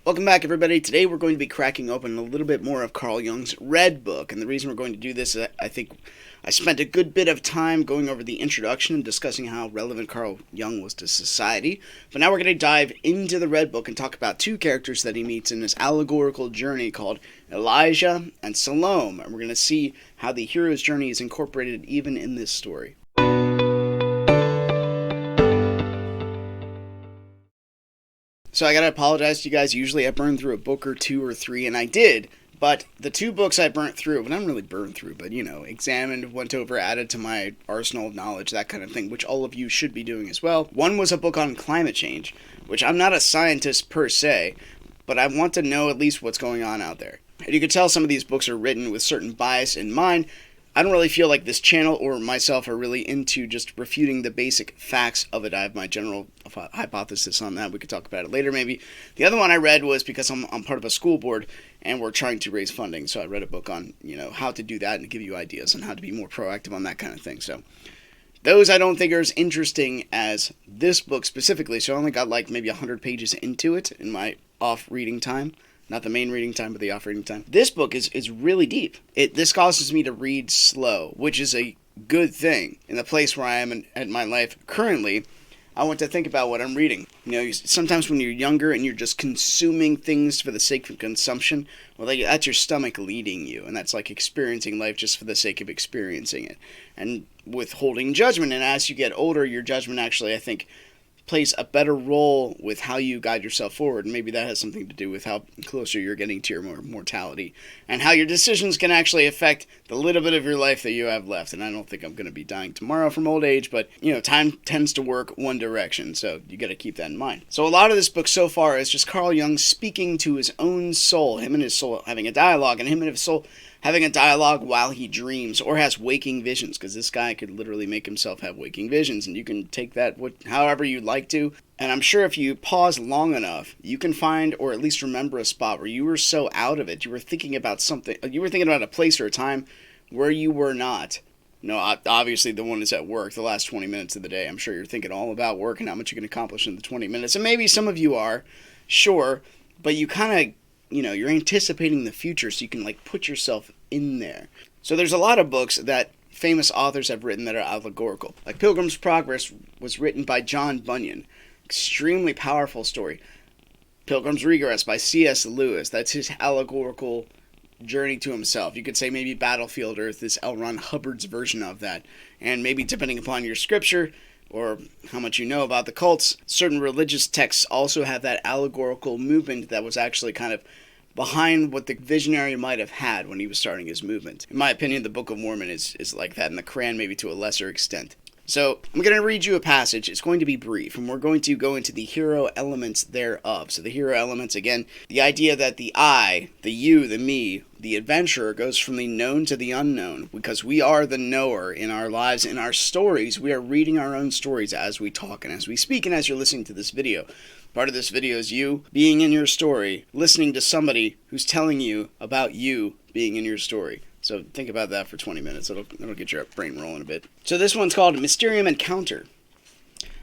Welcome back, everybody. Today we're going to be cracking open a little bit more of Carl Jung's Red Book, and the reason we're going to do this is I think I spent a good bit of time going over the introduction and discussing how relevant Carl Jung was to society, but now we're going to dive into the Red Book and talk about two characters that he meets in this allegorical journey called Elijah and Salome, and we're going to see how the hero's journey is incorporated even in this story. So I gotta apologize to you guys. Usually I burn through a book or two or three, and I did. But the two books I burnt through, well, not really burned through, but, examined, went over, added to my arsenal of knowledge, that kind of thing, which all of you should be doing as well. One was a book on climate change, which I'm not a scientist per se, but I want to know at least what's going on out there. And you can tell some of these books are written with certain bias in mind. I don't really feel like this channel or myself are really into just refuting the basic facts of it. I have my general hypothesis on that. We could talk about it later maybe. The other one I read was because I'm part of a school board and we're trying to raise funding. So I read a book on, how to do that and give you ideas on how to be more proactive on that kind of thing. So those I don't think are as interesting as this book specifically. So I only got like maybe 100 pages into it in my off reading time. Not the main reading time, but the off-reading time. This book is really deep. This causes me to read slow, which is a good thing. In the place where I am in my life currently, I want to think about what I'm reading. Sometimes when you're younger and you're just consuming things for the sake of consumption, well, that's your stomach leading you, and that's like experiencing life just for the sake of experiencing it. And withholding judgment, and as you get older, your judgment actually, I think, plays a better role with how you guide yourself forward. And maybe that has something to do with how closer you're getting to your mortality and how your decisions can actually affect the little bit of your life that you have left. And I don't think I'm going to be dying tomorrow from old age, but time tends to work one direction, so you got to keep that in mind. So a lot of this book so far is just Carl Jung speaking to his own soul, him and his soul having a dialogue, and him and his soul having a dialogue while he dreams or has waking visions, because this guy could literally make himself have waking visions, and you can take that however you'd like to. And I'm sure if you pause long enough, you can find or at least remember a spot where you were so out of it, you were thinking about something, you were thinking about a place or a time where you were not. Obviously the one is at work, the last 20 minutes of the day. I'm sure you're thinking all about work and how much you can accomplish in the 20 minutes. And maybe some of you are, sure, but you kind of, you're anticipating the future, so you can put yourself in there. So there's a lot of books that famous authors have written that are allegorical. Like Pilgrim's Progress was written by John Bunyan. Extremely powerful story. Pilgrim's Regress by C.S. Lewis. That's his allegorical journey to himself. You could say maybe Battlefield Earth is L. Ron Hubbard's version of that. And maybe depending upon your scripture or how much you know about the cults, certain religious texts also have that allegorical movement that was actually kind of behind what the visionary might have had when he was starting his movement. In my opinion, the Book of Mormon is like that, and the Quran maybe to a lesser extent. So I'm going to read you a passage. It's going to be brief, and we're going to go into the hero elements thereof. So the hero elements, again, the idea that the I, the you, the me, the adventurer goes from the known to the unknown, because we are the knower in our lives, in our stories. We are reading our own stories as we talk and as we speak and as you're listening to this video. Part of this video is you being in your story, listening to somebody who's telling you about you being in your story. So think about that for 20 minutes. It'll get your brain rolling a bit. So this one's called Mysterium Encounter.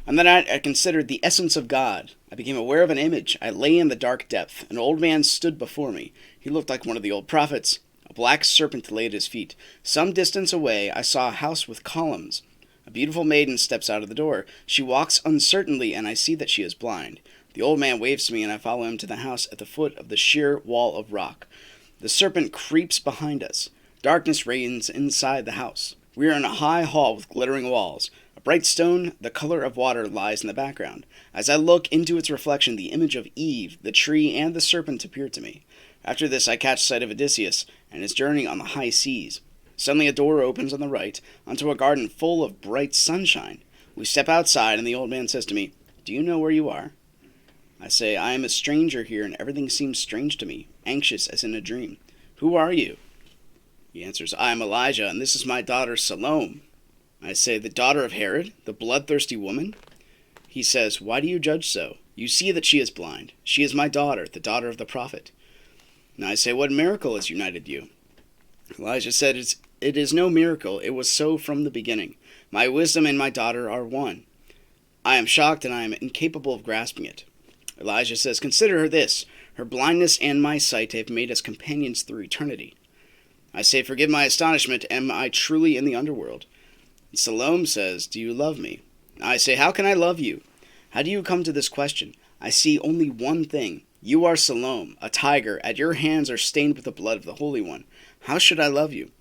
On that night I considered the essence of God. I became aware of an image. I lay in the dark depth. An old man stood before me. He looked like one of the old prophets. A black serpent lay at his feet. Some distance away I saw a house with columns. A beautiful maiden steps out of the door. She walks uncertainly, and I see that she is blind. The old man waves to me, and I follow him to the house at the foot of the sheer wall of rock. The serpent creeps behind us. Darkness reigns inside the house. We are in a high hall with glittering walls. A bright stone, the color of water, lies in the background. As I look into its reflection, the image of Eve, the tree, and the serpent appear to me. After this, I catch sight of Odysseus and his journey on the high seas. Suddenly a door opens on the right, onto a garden full of bright sunshine. We step outside, and the old man says to me, "Do you know where you are?" I say, "I am a stranger here, and everything seems strange to me, anxious as in a dream. Who are you?" He answers, "I am Elijah, and this is my daughter Salome." I say, "The daughter of Herod, the bloodthirsty woman?" He says, "Why do you judge so? You see that she is blind. She is my daughter, the daughter of the prophet." And I say, "What miracle has united you?" Elijah said, "It is no miracle. It was so from the beginning. My wisdom and my daughter are one. I am shocked, and I am incapable of grasping it." Elijah says, "Consider her this. Her blindness and my sight have made us companions through eternity. I say, forgive my astonishment, am I truly in the underworld? And Salome says, do you love me? I say, how can I love you? How do you come to this question? I see only one thing. You are Salome, a tiger. At your hands are stained with the blood of the Holy One. How should I love you?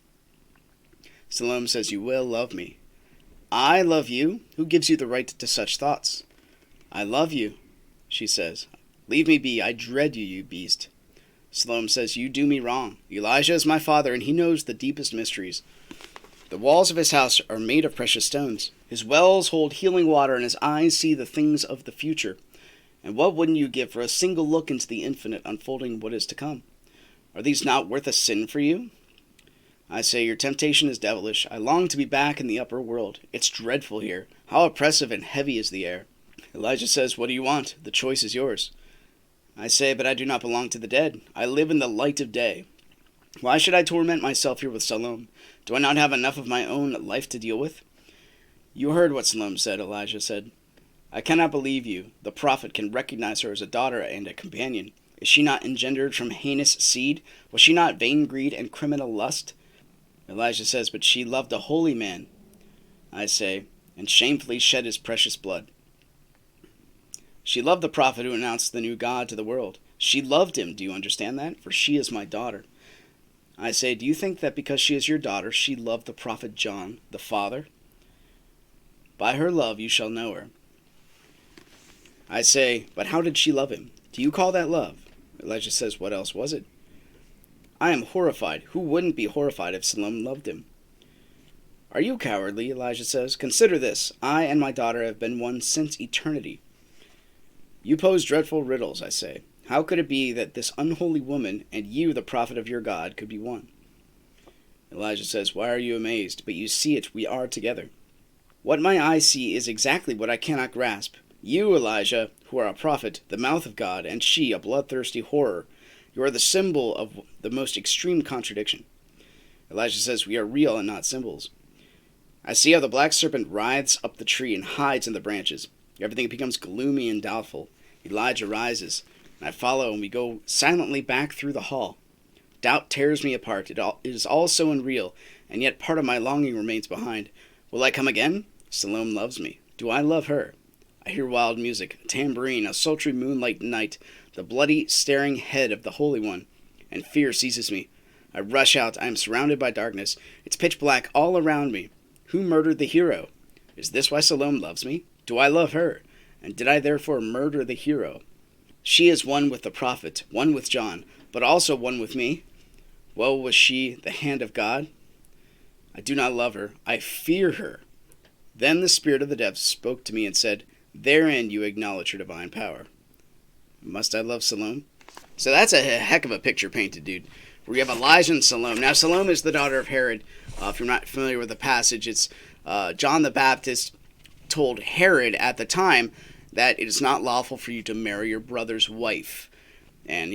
Salome says, you will love me. I love you? Who gives you the right to such thoughts? I love you, she says. Leave me be. I dread you, you beast. Salome says, you do me wrong. Elijah is my father, and he knows the deepest mysteries. The walls of his house are made of precious stones. His wells hold healing water, and his eyes see the things of the future. And what wouldn't you give for a single look into the infinite unfolding what is to come? Are these not worth a sin for you? I say, your temptation is devilish. I long to be back in the upper world. It's dreadful here. How oppressive and heavy is the air. Elijah says, what do you want? The choice is yours. I say, but I do not belong to the dead. I live in the light of day. Why should I torment myself here with Salome? Do I not have enough of my own life to deal with? You heard what Salome said, Elijah said. I cannot believe you. The prophet can recognize her as a daughter and a companion. Is she not engendered from heinous seed? Was she not vain greed and criminal lust? Elijah says, but she loved a holy man. I say, and shamefully shed his precious blood. She loved the prophet who announced the new God to the world. She loved him, do you understand that? For she is my daughter. I say, do you think that because she is your daughter, she loved the prophet John, the father? By her love you shall know her. I say, but how did she love him? Do you call that love? Elijah says, what else was it? I am horrified. Who wouldn't be horrified if Salome loved him? Are you cowardly? Elijah says. Consider this. I and my daughter have been one since eternity. You pose dreadful riddles, I say. How could it be that this unholy woman and you, the prophet of your God, could be one? Elijah says, why are you amazed? But you see it, we are together. What my eyes see is exactly what I cannot grasp. You, Elijah, who are a prophet, the mouth of God, and she, a bloodthirsty horror, you are the symbol of the most extreme contradiction. Elijah says, we are real and not symbols. I see how the black serpent writhes up the tree and hides in the branches. Everything becomes gloomy and doubtful. Elijah rises, and I follow, and we go silently back through the hall. Doubt tears me apart. It is all so unreal, and yet part of my longing remains behind. Will I come again? Salome loves me. Do I love her? I hear wild music, a tambourine, a sultry moonlight night, the bloody, staring head of the Holy One, and fear seizes me. I rush out. I am surrounded by darkness. It's pitch black all around me. Who murdered the hero? Is this why Salome loves me? Do I love her? And did I therefore murder the hero? She is one with the prophet, one with John, but also one with me. Well, was she the hand of God? I do not love her. I fear her. Then the spirit of the depths spoke to me and said, therein you acknowledge her divine power. Must I love Salome? So that's a heck of a picture painted, dude. Where you have Elijah and Salome. Now, Salome is the daughter of Herod. If you're not familiar with the passage, it's John the Baptist told Herod at the time that it is not lawful for you to marry your brother's wife. And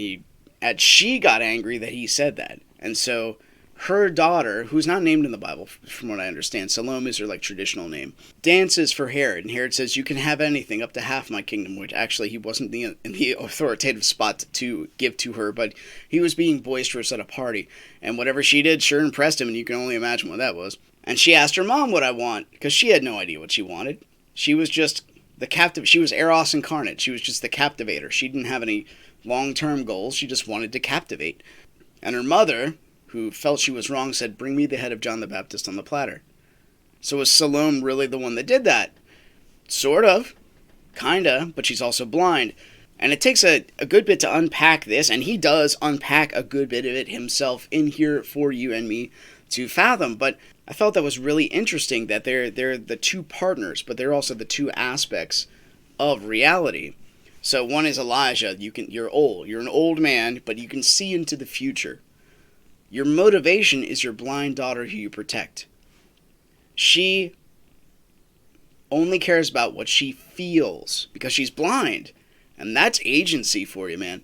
she got angry that he said that. And so her daughter, who's not named in the Bible, from what I understand, Salome is her traditional name, dances for Herod. And Herod says, you can have anything up to half my kingdom, which actually he wasn't in the authoritative spot to give to her, but he was being boisterous at a party. And whatever she did sure impressed him, and you can only imagine what that was. And she asked her mom what I want, because she had no idea what she wanted. She was just she was Eros incarnate. She was just the captivator. She didn't have any long-term goals. She just wanted to captivate. And her mother, who felt she was wrong, said, bring me the head of John the Baptist on the platter. So was Salome really the one that did that? Sort of. Kinda, but she's also blind. And it takes a good bit to unpack this, and he does unpack a good bit of it himself in here for you and me to fathom. But I felt that was really interesting that they're the two partners, but they're also the two aspects of reality. So one is Elijah. You're old. You're an old man, but you can see into the future. Your motivation is your blind daughter who you protect. She only cares about what she feels because she's blind. And that's agency for you, man.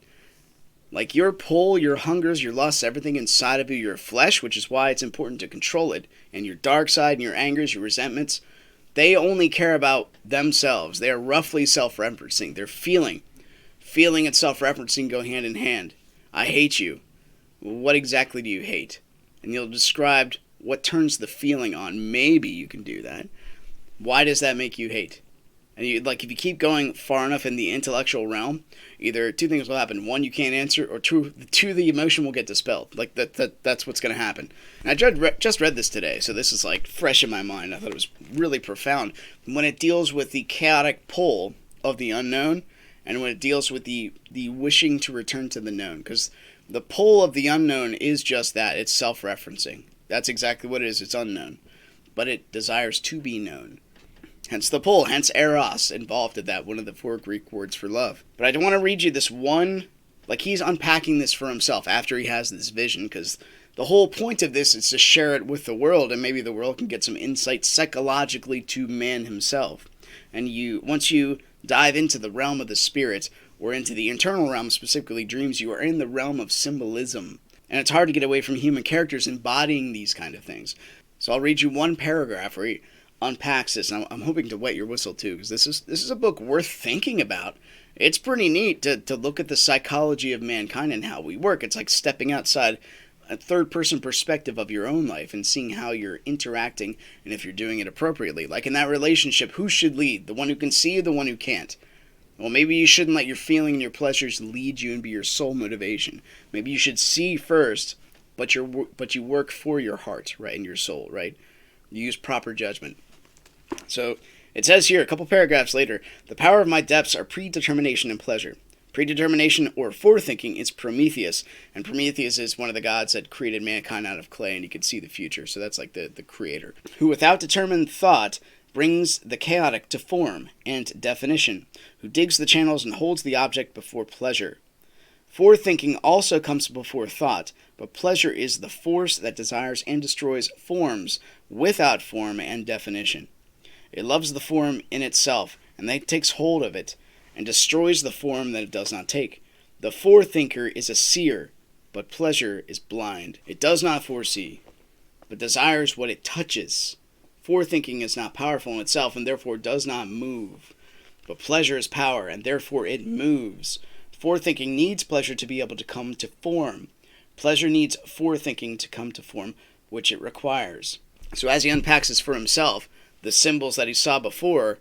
Like your pull, your hungers, your lusts, everything inside of you, your flesh, which is why it's important to control it, and your dark side and your angers, your resentments, they only care about themselves. They are roughly self-referencing. They're feeling Feeling and self-referencing go hand in hand. I hate you. What exactly do you hate? And you'll describe what turns the feeling on. Maybe you can do that. Why does that make you hate? And if you keep going far enough in the intellectual realm, either two things will happen. One, you can't answer, or two, the emotion will get dispelled. That's what's going to happen. And I just read this today, so this is fresh in my mind. I thought it was really profound. When it deals with the chaotic pull of the unknown, and when it deals with the wishing to return to the known. Because the pull of the unknown is just that. It's self-referencing. That's exactly what it is. It's unknown. But it desires to be known. Hence the pull, hence eros involved in that, one of the 4 Greek words for love. But I don't want to read you this one, he's unpacking this for himself after he has this vision, because the whole point of this is to share it with the world, and maybe the world can get some insight psychologically to man himself. And once you dive into the realm of the spirit, or into the internal realm, specifically dreams, you are in the realm of symbolism. And it's hard to get away from human characters embodying these kind of things. So I'll read you one paragraph where he unpacks this, and I'm hoping to wet your whistle too, because this is a book worth thinking about. It's pretty neat to look at the psychology of mankind and how we work. It's like stepping outside a third-person perspective of your own life and seeing how you're interacting and if you're doing it appropriately. Like in that relationship, who should lead? The one who can see or the one who can't? Well, maybe you shouldn't let your feeling and your pleasures lead you and be your sole motivation. Maybe you should see first, but you work for your heart, right, and your soul, right? You use proper judgment. So it says here, a couple paragraphs later, the power of my depths are predetermination and pleasure. Predetermination or forethinking is Prometheus, and Prometheus is one of the gods that created mankind out of clay, and he could see the future, so that's like the creator, who without determined thought brings the chaotic to form and definition, who digs the channels and holds the object before pleasure. Forethinking also comes before thought, but pleasure is the force that desires and destroys forms without form and definition. It loves the form in itself, and then takes hold of it, and destroys the form that it does not take. The forethinker is a seer, but pleasure is blind. It does not foresee, but desires what it touches. Forethinking is not powerful in itself, and therefore does not move. But pleasure is power, and therefore it moves. Forethinking needs pleasure to be able to come to form. Pleasure needs forethinking to come to form, which it requires. So as he unpacks this for himself, the symbols that he saw before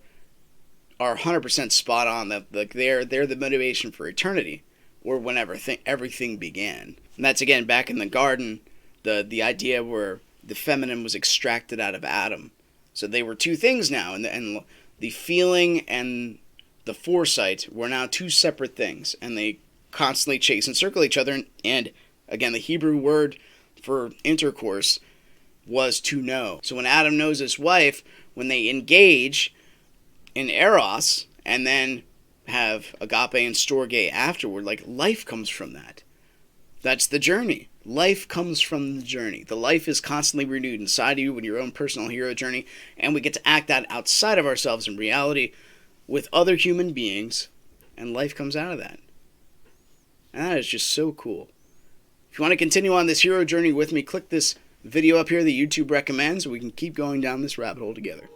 are 100% spot on. They're the motivation for eternity, or whenever everything began. And that's again back in the garden, the idea where the feminine was extracted out of Adam. So they were two things now, and the feeling and the foresight were now two separate things, and they constantly chase and circle each other. And again, the Hebrew word for intercourse was to know. So when Adam knows his wife, when they engage in eros and then have agape and storge afterward, life comes from that. That's the journey. Life comes from the journey. The life is constantly renewed inside of you when your own personal hero journey, and we get to act that outside of ourselves in reality with other human beings, and life comes out of that. And that is just so cool. If you want to continue on this hero journey with me, click this video up here that YouTube recommends, so we can keep going down this rabbit hole together.